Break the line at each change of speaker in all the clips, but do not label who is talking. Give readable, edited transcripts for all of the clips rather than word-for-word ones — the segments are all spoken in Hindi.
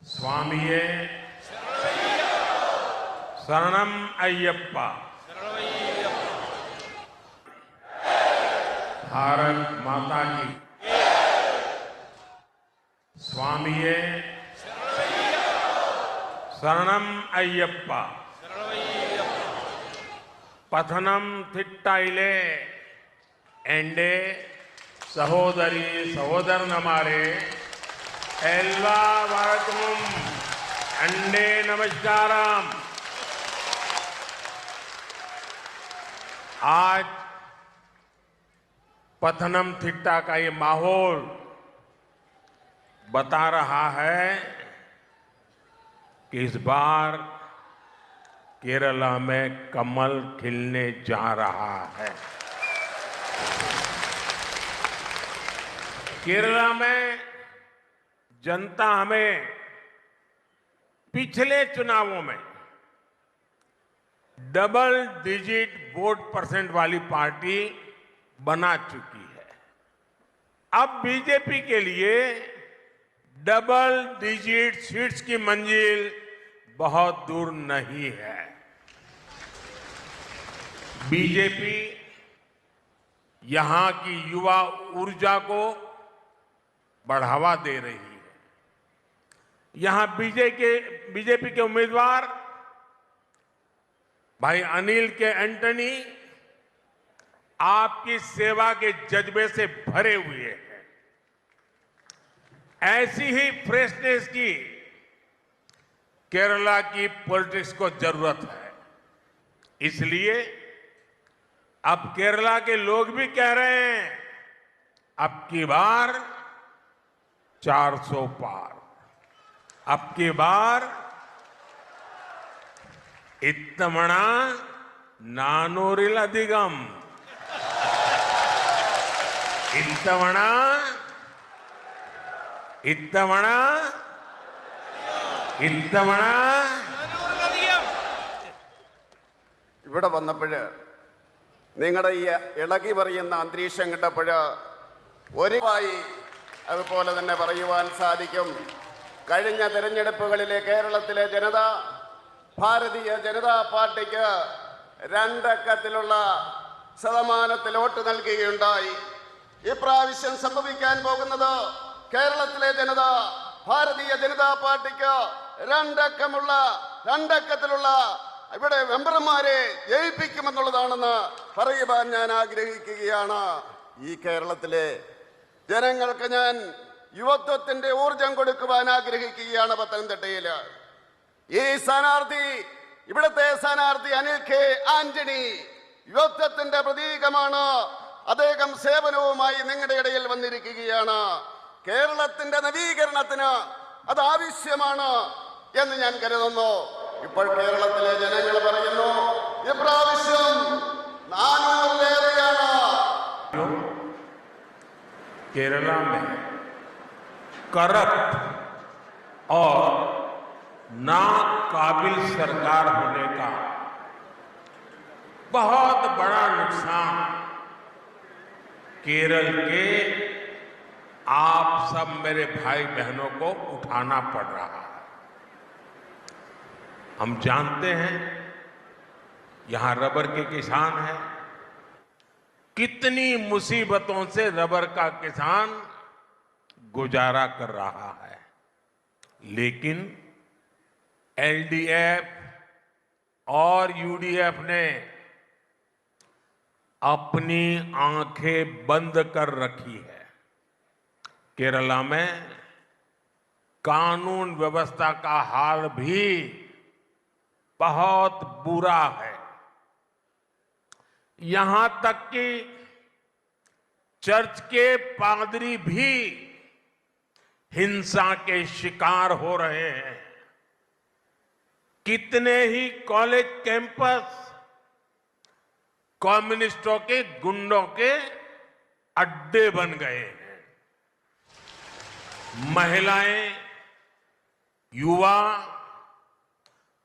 स्वामिये शरणम अय्यप्पा। भारत माता की। स्वामिये शरणम अय्यप्पा। पथनम थिट्टाइले एंडे सहोदरी सहोदरनमारे एल्वा वारकम अंडे नमस्कारम। आज पथनम थिट्टा का ये माहौल बता रहा है कि इस बार केरला में कमल खिलने जा रहा है। केरला में जनता हमें पिछले चुनावों में डबल डिजिट वोट परसेंट वाली पार्टी बना चुकी है। अब बीजेपी के लिए डबल डिजिट सीट्स की मंजिल बहुत दूर नहीं है। बीजेपी यहां की युवा ऊर्जा को बढ़ावा दे रही है। यहां बीजेपी के उम्मीदवार भाई अनिल के एंटनी आपकी सेवा के जज्बे से भरे हुए हैं। ऐसी ही फ्रेशनेस की केरला की पॉलिटिक्स को जरूरत है। इसलिए अब केरला के लोग भी कह रहे हैं अब की बार 400 पार, अब की बार इत्तमणा नानूरिल अधिगम, इत्तमणा इत्तमणा ഇത്തവണ
ഇവിടെ വന്നപ്പോൾ നിങ്ങളുടെ ഈ ഇളകി പറയുന്ന അന്തരീക്ഷം കണ്ടപ്പോൾ ഒരുവായി അതുപോലെ തന്നെ പറയുവാൻ സാധിക്കും. കഴിഞ്ഞ തെരഞ്ഞെടുപ്പുകളിലെ കേരളത്തിലെ ജനത ഭാരതീയ ജനതാ പാർട്ടിക്ക് 2 അക്കത്തിലുള്ള ശതമാനത്തിൽ വോട്ട് നൽകുകയുണ്ടായി. ഇപ്രാവശ്യം സംഭവിക്കാൻ പോകുന്നത് കേരളത്തിലെ ജനത ഭാരതീയ ജനതാ പാർട്ടിക്ക് 2 അക്കത്തിലുള്ള ഇവിടെ മെമ്പർമാരെ ജയിപ്പിക്കുമെന്നുള്ളതാണെന്ന് പറയുവാൻ ഞാൻ ആഗ്രഹിക്കുകയാണ്. ഈ കേരളത്തിലെ ജനങ്ങൾക്ക് ഞാൻ യുവത്വത്തിന്റെ ഊർജം കൊടുക്കുവാൻ ആഗ്രഹിക്കുകയാണ്. പത്തനംതിട്ടയിൽ ഈ സ്ഥാനാർത്ഥി, ഇവിടുത്തെ സ്ഥാനാർത്ഥി അനിൽ കെ ആന്റണി യുവത്വത്തിന്റെ പ്രതീകമാണ്. അദ്ദേഹം സേവനവുമായി നിങ്ങളുടെ ഇടയിൽ വന്നിരിക്കുകയാണ്. കേരളത്തിന്റെ നവീകരണത്തിന് അത് ആവശ്യമാണ് എന്ന് ഞാൻ കരുതുന്നു. ഇപ്പോൾ കേരളത്തിലെ ജനങ്ങൾ പറയുന്നു ഇപ്രാവശ്യം 400-ലേറെയാണ്.
केरला में करप्ट और नाकाबिल सरकार होने का बहुत बड़ा नुकसान केरल के आप सब मेरे भाई बहनों को उठाना पड़ रहा है। हम जानते हैं यहां रबर के किसान हैं, कितनी मुसीबतों से रबर का किसान गुजारा कर रहा है। लेकिन एलडीएफ और यूडीएफ ने अपनी आंखें बंद कर रखी है। केरला में कानून व्यवस्था का हाल भी बहुत बुरा है। यहां तक कि चर्च के पादरी भी हिंसा के शिकार हो रहे हैं। कितने ही कॉलेज कैंपस कम्युनिस्टों के गुंडों के अड्डे बन गए हैं। महिलाएं, युवा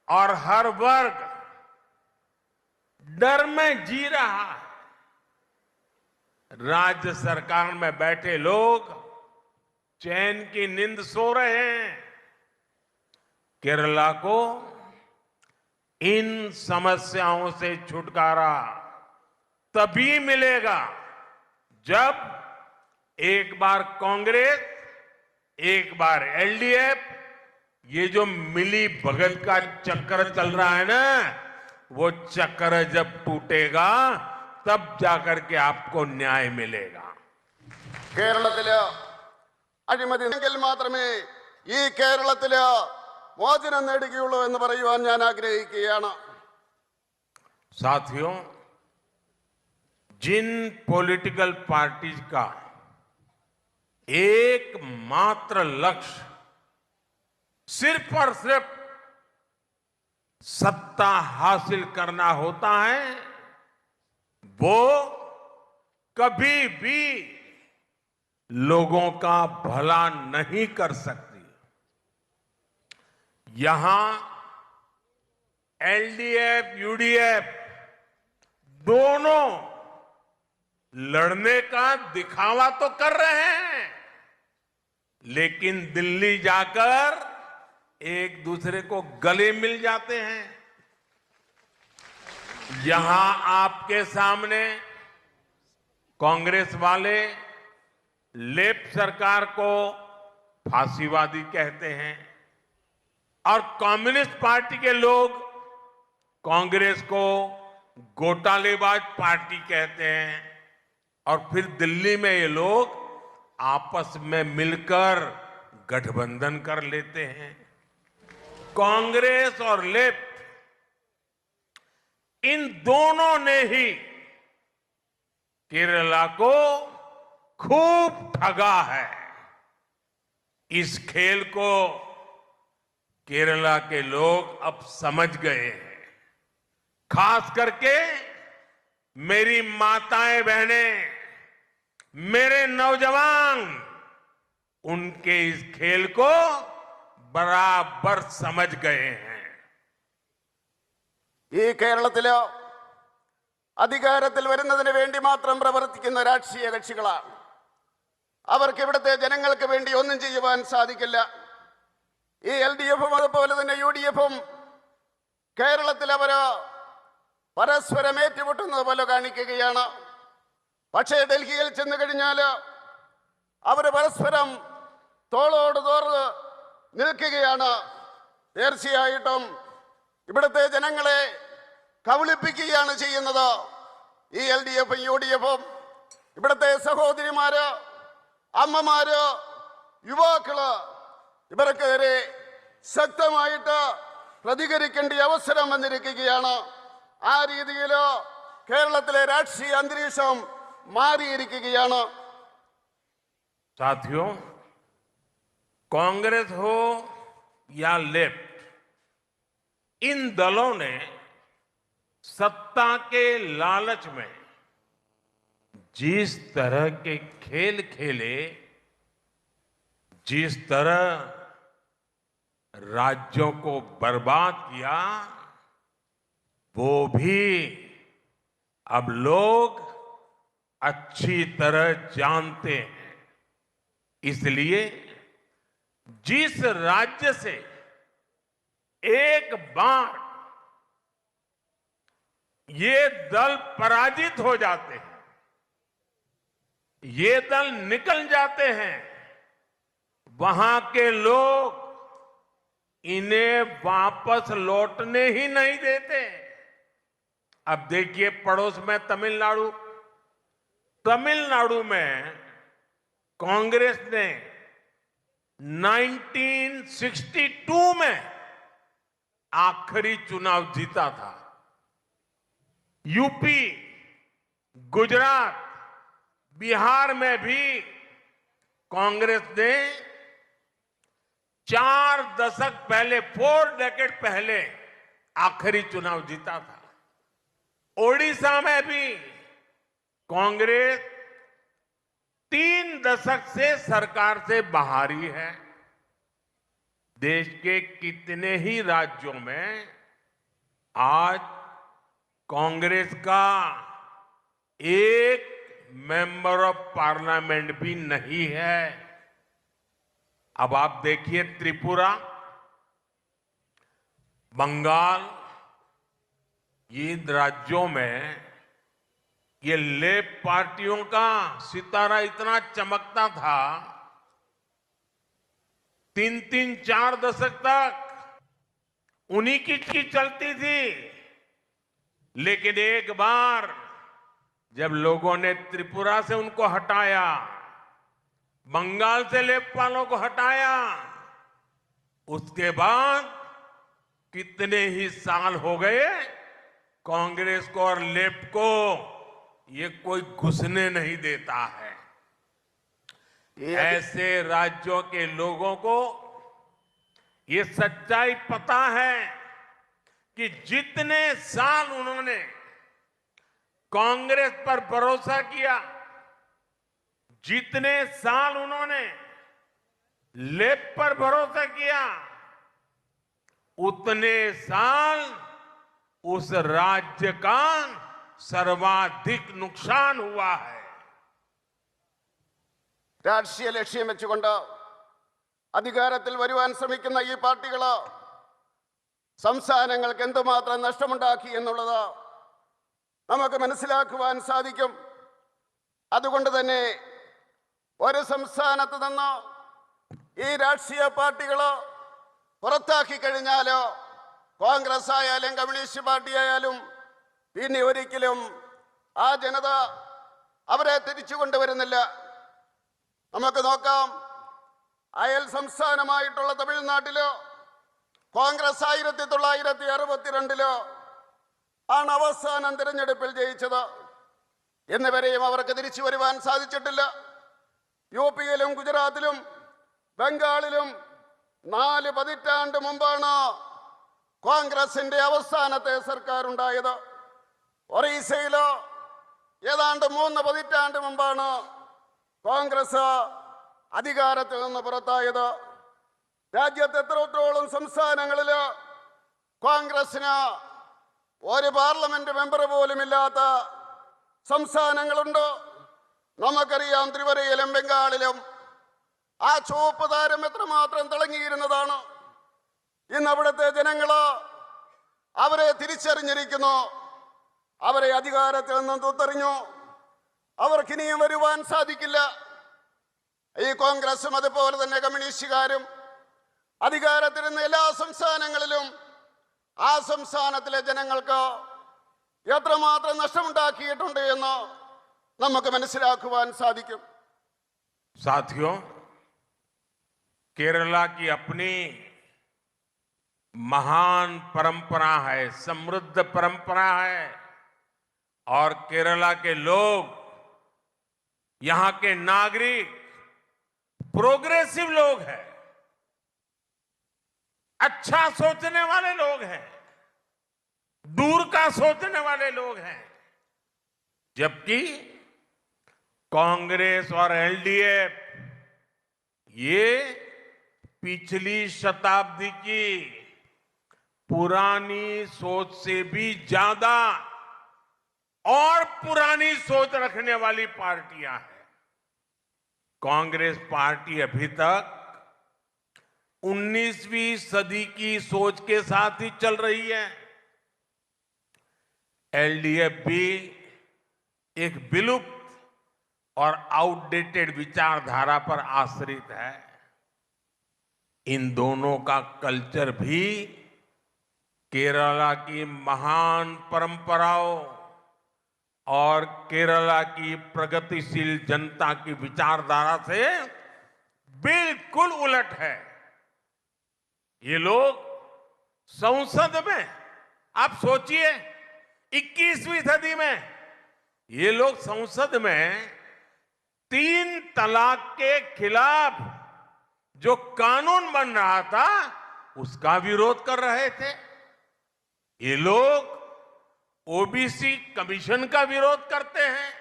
और हर वर्ग डर में जी रहा है। राज्य सरकार में बैठे लोग चैन की नींद सो रहे हैं। केरला को इन समस्याओं से छुटकारा तभी मिलेगा जब एक बार कांग्रेस, एक बार एलडीएफ, ये जो मिली भगत का चक्कर चल रहा है ना, वो चक्कर जब टूटेगा तब जाकर के आपको न्याय मिलेगा।
കേരളത്തില് അഴിമതിയെങ്കിൽ മാത്രമേ ഈ കേരളത്തില് മോചനം നേടുകയുള്ളൂ എന്ന് പറയുവാൻ ഞാൻ ആഗ്രഹിക്കുകയാണ്.
साथियों, जिन पॉलिटिकल पार्टीज का एकमात्र लक्ष्य सिर्फ और सिर्फ सत्ता हासिल करना होता है, वो कभी भी लोगों का भला नहीं कर सकती। यहां एलडीएफ, यूडीएफ दोनों लड़ने का दिखावा तो कर रहे हैं, लेकिन दिल्ली जाकर एक दूसरे को गले मिल जाते हैं। यहां आपके सामने कांग्रेस वाले लेफ्ट सरकार को फांसीवादी कहते हैं और कम्युनिस्ट पार्टी के लोग कांग्रेस को घोटालेबाज पार्टी कहते हैं, और फिर दिल्ली में ये लोग आपस में मिलकर गठबंधन कर लेते हैं। कांग्रेस और लेफ्ट इन दोनों ने ही केरला को खूब ठगा है। इस खेल को केरला के लोग अब समझ गए हैं। खास करके मेरी माताएं बहनें, मेरे नौजवान उनके इस खेल को बराबर समझ गए हैं।
ഈ കേരളത്തില് അധികാരത്തിൽ വരുന്നതിന് വേണ്ടി മാത്രം പ്രവർത്തിക്കുന്ന രാഷ്ട്രീയ കക്ഷികളാണ്. അവർക്ക് ഇവിടുത്തെ ജനങ്ങൾക്ക് വേണ്ടി ഒന്നും ചെയ്യുവാൻ സാധിക്കില്ല. ഈ എൽഡിഎഫും അതുപോലെ തന്നെ യുഡിഎഫും കേരളത്തിൽ അവര് പരസ്പരം ഏറ്റുമുട്ടുന്നത് പോലെ കാണിക്കുകയാണ്. പക്ഷേ ഡൽഹിയിൽ ചെന്ന് കഴിഞ്ഞാൽ അവർ പരസ്പരം തോളോട് തോർന്ന് നിൽക്കുകയാണ്. തീർച്ചയായിട്ടും ഇവിടുത്തെ ജനങ്ങളെ കബളിപ്പിക്കുകയാണ് ചെയ്യുന്നത് ഈ എൽഡിഎഫും യുഡിഎഫും. ഇവിടുത്തെ സഹോദരിമാര്, അമ്മമാര്, യുവാക്കള് ഇവർക്കെതിരെ ശക്തമായിട്ട് പ്രതികരിക്കേണ്ട അവസരം വന്നിരിക്കുകയാണ്. ആ രീതിയിൽ കേരളത്തിലെ രാഷ്ട്രീയ അന്തരീക്ഷം മാറിയിരിക്കുകയാണ്.
साथियों, कांग्रेस हो या लेफ्ट, इन दलों ने सत्ता के लालच में जिस तरह के खेल खेले, जिस तरह राज्यों को बर्बाद किया, वो भी अब लोग अच्छी तरह जानते हैं। इसलिए जिस राज्य से एक बार ये दल पराजित हो जाते हैं, ये दल निकल जाते हैं, वहां के लोग इन्हें वापस लौटने ही नहीं देते। अब देखिए पड़ोस में तमिलनाडु, तमिलनाडु में कांग्रेस ने 1962 में आखिरी चुनाव जीता था। यूपी, गुजरात, बिहार में भी कांग्रेस ने 4 दशक पहले, 4 डेकेड पहले आखिरी चुनाव जीता था। ओडिशा में भी कांग्रेस 3 दशक से सरकार से बाहर ही है। देश के कितने ही राज्यों में आज कांग्रेस का एक मेंबर ऑफ पार्लियामेंट भी नहीं है। अब आप देखिए त्रिपुरा, बंगाल, इन राज्यों में ये लेफ्ट पार्टियों का सितारा इतना चमकता था, 3-3, 4 दशक तक उन्हीं की चलती थी। लेकिन एक बार जब लोगों ने त्रिपुरा से उनको हटाया, बंगाल से लेफ्ट वालों को हटाया, उसके बाद कितने ही साल हो गए, कांग्रेस को और लेफ्ट को ये कोई घुसने नहीं देता है। ऐसे राज्यों के लोगों को ये सच्चाई पता है कि जितने साल उन्होंने कांग्रेस पर भरोसा किया, जितने साल उन्होंने लेफ्ट पर भरोसा किया, उतने साल उस राज्य का सर्वाधिक नुकसान हुआ है।
രാഷ്ട്രീയ ലക്ഷ്യം വെച്ചുകൊണ്ട് അധികാരത്തിൽ വരുവാൻ ശ്രമിക്കുന്ന ഈ പാർട്ടികൾ സംസ്ഥാനങ്ങൾക്ക് എന്തുമാത്രം നഷ്ടമുണ്ടാക്കി എന്നുള്ളത് നമുക്ക് മനസ്സിലാക്കുവാൻ സാധിക്കും. അതുകൊണ്ട് തന്നെ ഒരു സംസ്ഥാനത്ത് നിന്ന് ഈ രാഷ്ട്രീയ പാർട്ടികൾ പുറത്താക്കി കഴിഞ്ഞാലോ, കോൺഗ്രസ് ആയാലും കമ്മ്യൂണിസ്റ്റ് പാർട്ടി ആയാലും, പിന്നെ ഒരിക്കലും ആ ജനത അവരെ തിരിച്ചു കൊണ്ടുവരുന്നില്ല. നമുക്ക് നോക്കാം, അയൽ സംസ്ഥാനമായിട്ടുള്ള തമിഴ്നാട്ടിലോ കോൺഗ്രസ് 1962 ആണ് അവസാനം തിരഞ്ഞെടുപ്പിൽ ജയിച്ചത്. എന്നിവരെയും അവർക്ക് തിരിച്ചു വരുവാൻ സാധിച്ചിട്ടില്ല. യുപിയിലും ഗുജറാത്തിലും ബംഗാളിലും 4 പതിറ്റാണ്ട് മുമ്പാണ് കോൺഗ്രസിന്റെ അവസാനത്തെ സർക്കാർ ഉണ്ടായത്. ഒറീസയിലോ ഏതാണ്ട് 3 പതിറ്റാണ്ട് മുമ്പാണ് കോൺഗ്രസ് അധികാരത്തിൽ നിന്ന് പുറത്തായത്. രാജ്യത്ത് എത്രത്തോളം സംസ്ഥാനങ്ങളിൽ കോൺഗ്രസിന് ഒരു പാർലമെന്റ് മെമ്പർ പോലും ഇല്ലാത്ത സംസ്ഥാനങ്ങളുണ്ട്. നമുക്കറിയാം, ത്രിപുരയിലും ബംഗാളിലും ആ ചുവപ്പ് താരം എത്രമാത്രം തിളങ്ങിയിരുന്നതാണ്. ഇന്ന് അവിടുത്തെ ജനങ്ങൾ അവരെ തിരിച്ചറിഞ്ഞിരിക്കുന്നു. അവരെ അധികാരത്തിൽ നിന്നും തുത്തെറിഞ്ഞു. അവർക്കിനിയും വരുവാൻ സാധിക്കില്ല. ഈ കോൺഗ്രസും അതുപോലെ തന്നെ കമ്മ്യൂണിസ്റ്റുകാരും അധികാരത്തിരുന്ന എല്ലാ സംസ്ഥാനങ്ങളിലും ആ സംസ്ഥാനത്തിലെ ജനങ്ങൾക്ക് എത്രമാത്രം നഷ്ടമുണ്ടാക്കിയിട്ടുണ്ട് എന്ന് നമുക്ക് മനസ്സിലാക്കുവാൻ സാധിക്കും.
साथियों, केरला की अपनी महान परंपरा है, समृद्ध परंपरा है, और केरला के लोग, यहां के नागरिक प्रोग्रेसिव लोग हैं, अच्छा सोचने वाले लोग हैं, दूर का सोचने वाले लोग हैं। जबकि कांग्रेस और एलडीएफ ये पिछली शताब्दी की पुरानी सोच से भी ज्यादा और पुरानी सोच रखने वाली पार्टियां हैं। कांग्रेस पार्टी अभी तक 19वीं सदी की सोच के साथ ही चल रही है। एलडीएफ भी एक विलुप्त और आउटडेटेड विचारधारा पर आश्रित है। इन दोनों का कल्चर भी केरला की महान परंपराओं और केरला की प्रगतिशील जनता की विचारधारा से बिल्कुल उलट है। ये लोग संसद में, आप सोचिए, 21वीं सदी में ये लोग संसद में 3 तलाक के खिलाफ जो कानून बन रहा था उसका विरोध कर रहे थे। ये लोग ओबीसी कमीशन का विरोध करते हैं।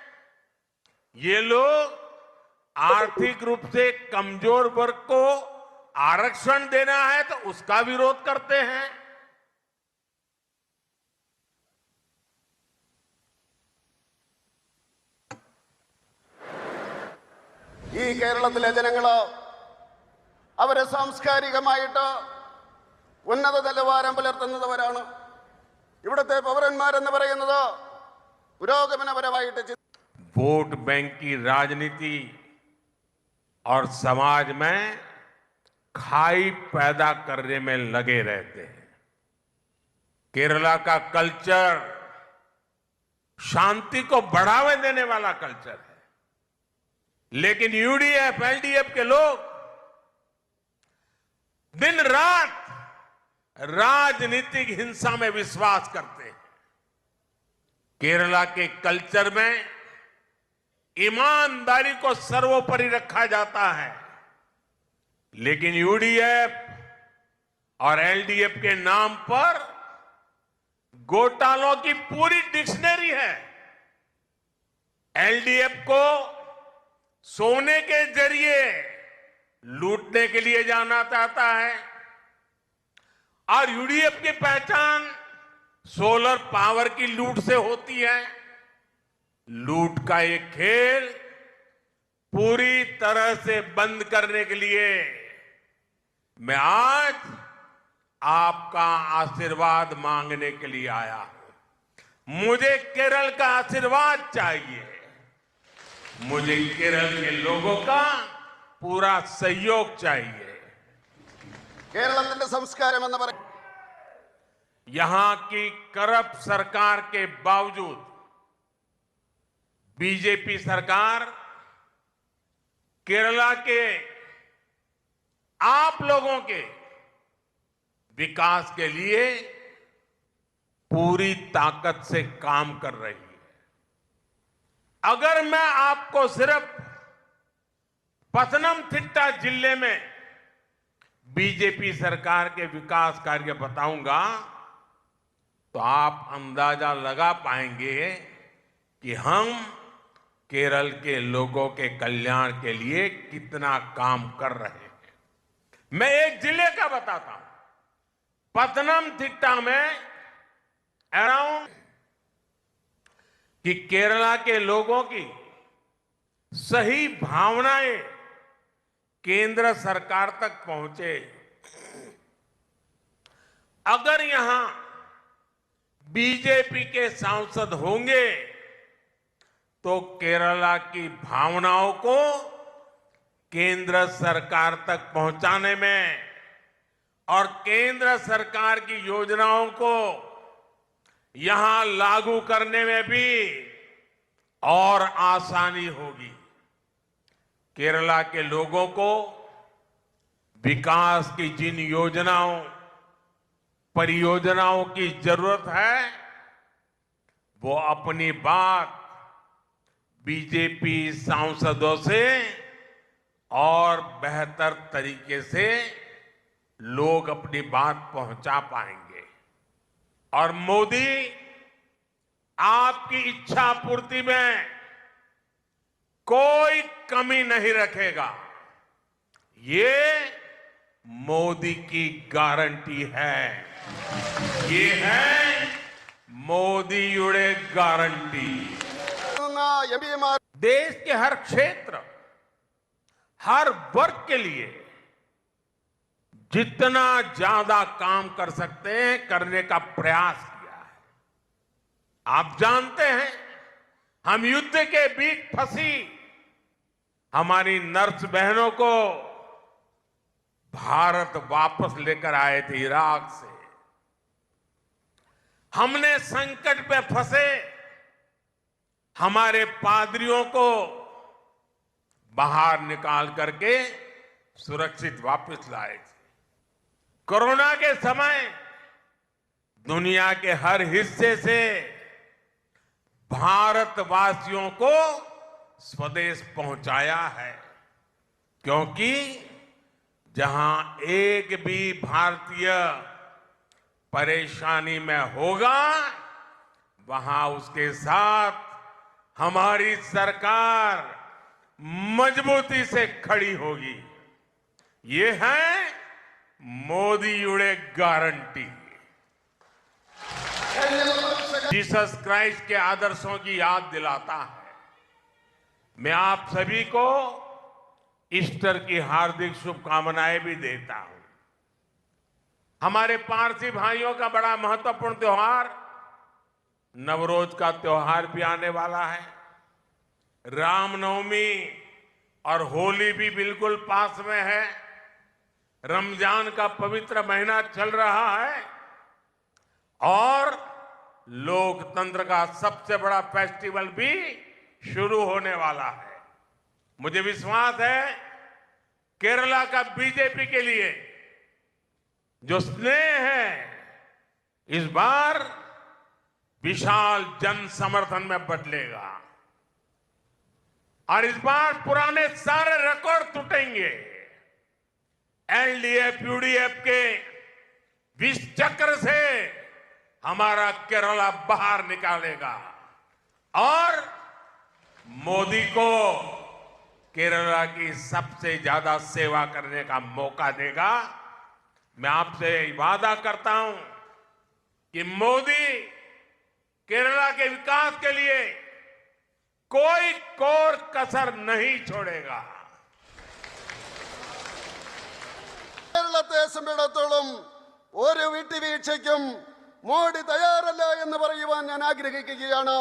ये लोग आर्थिक रूप से कमजोर वर्ग को आरक्षण देना है तो उसका विरोध करते हैं। ഈ
കേരളത്തിലെ ജനങ്ങൾ അവരെ സാംസ്കാരികമായിട്ട് ഉന്നത നിലവാരം പുലർത്തുന്നവരാണ്. ഇവിടുത്തെ പൗരന്മാരെന്ന് പറയുന്നത് പുരോഗമനപരമായിട്ട്
वोट बैंक की राजनीति और समाज में खाई पैदा करने में लगे रहते हैं। केरला का कल्चर शांति को बढ़ावा देने वाला कल्चर है, लेकिन यूडीएफ एलडीएफ के लोग दिन रात राजनीतिक हिंसा में विश्वास करते हैं। केरला के कल्चर में ईमानदारी को सर्वोपरि रखा जाता है, लेकिन यूडीएफ और एलडीएफ के नाम पर घोटालों की पूरी डिक्शनरी है। एलडीएफ को सोने के जरिए लूटने के लिए जाना चाहता है और यूडीएफ की पहचान सोलर पावर की लूट से होती है। लूट का ये खेल पूरी तरह से बंद करने के लिए मैं आज आपका आशीर्वाद मांगने के लिए आया हूं। मुझे केरल का आशीर्वाद चाहिए, मुझे केरल के लोगों का पूरा सहयोग चाहिए।
കേരളത്തിന്റെ സംസ്കാരം എന്ന് പറയും
यहां की करप्ट सरकार के बावजूद बीजेपी सरकार केरला के आप लोगों के विकास के लिए पूरी ताकत से काम कर रही है। अगर मैं आपको सिर्फ पथनमथिट्टा जिले में बीजेपी सरकार के विकास कार्य बताऊंगा तो आप अंदाजा लगा पाएंगे कि हम केरल के लोगों के कल्याण के लिए कितना काम कर रहे हैं। मैं एक जिले का बताता हूं। पथनमथिट्टा में अराउंड कि केरला के लोगों की सही भावनाएं केंद्र सरकार तक पहुंचे। अगर यहां बीजेपी के सांसद होंगे तो केरला की भावनाओं को केंद्र सरकार तक पहुंचाने में और केंद्र सरकार की योजनाओं को यहां लागू करने में भी और आसानी होगी। केरला के लोगों को विकास की जिन योजनाओं परियोजनाओं की जरूरत है वो अपनी बात बीजेपी सांसदों से और बेहतर तरीके से लोग अपनी बात पहुंचा पाएंगे। और मोदी आपकी इच्छा पूर्ति में कोई कमी नहीं रखेगा। ये मोदी की गारंटी है। ये है मोदीयुड़े गारंटी।
എംപിമാർ
देश के हर क्षेत्र हर वर्ग के लिए जितना ज्यादा काम कर सकते हैं करने का प्रयास किया है। आप जानते हैं हम युद्ध के बीच फंसी हमारी नर्स बहनों को भारत वापस लेकर आए थे इराक से। हमने संकट में फंसे हमारे पादरियों को बाहर निकाल करके सुरक्षित वापस लाए थे। कोरोना के समय दुनिया के हर हिस्से से भारतवासियों को स्वदेश पहुंचाया है, क्योंकि जहां एक भी भारतीय परेशानी में होगा वहां उसके साथ हमारी सरकार मजबूती से खड़ी होगी। ये है मोदीयुड़े गारंटी। जीसस क्राइस्ट के आदर्शों की याद दिलाता है। मैं आप सभी को ईस्टर की हार्दिक शुभकामनाएं भी देता हूं। हमारे पारसी भाइयों का बड़ा महत्वपूर्ण त्योहार नवरोज का त्योहार भी आने वाला है। रामनवमी और होली भी बिल्कुल पास में है। रमजान का पवित्र महीना चल रहा है और लोकतंत्र का सबसे बड़ा फेस्टिवल भी शुरू होने वाला है। मुझे विश्वास है केरला का बीजेपी के लिए जो स्नेह है इस बार विशाल जन समर्थन में बदलेगा और इस बार पुराने सारे रिकॉर्ड टूटेंगे। एलडीएफ यूडीएफ के विष चक्र से हमारा केरला बाहर निकालेगा और मोदी को केरला की सबसे ज्यादा सेवा करने का मौका देगा। मैं आपसे वादा करता हूं कि मोदी केरला के विकास के लिए कोई कोर कसर नहीं छोड़ेगा।
കേരളത്തെ സംബന്ധിച്ചിടത്തോളം ഒരു വിട്ടുവീഴ്ചയ്ക്കും മോഡി തയ്യാറല്ല എന്ന് പറയുവാൻ ഞാൻ ആഗ്രഹിക്കുകയാണ്.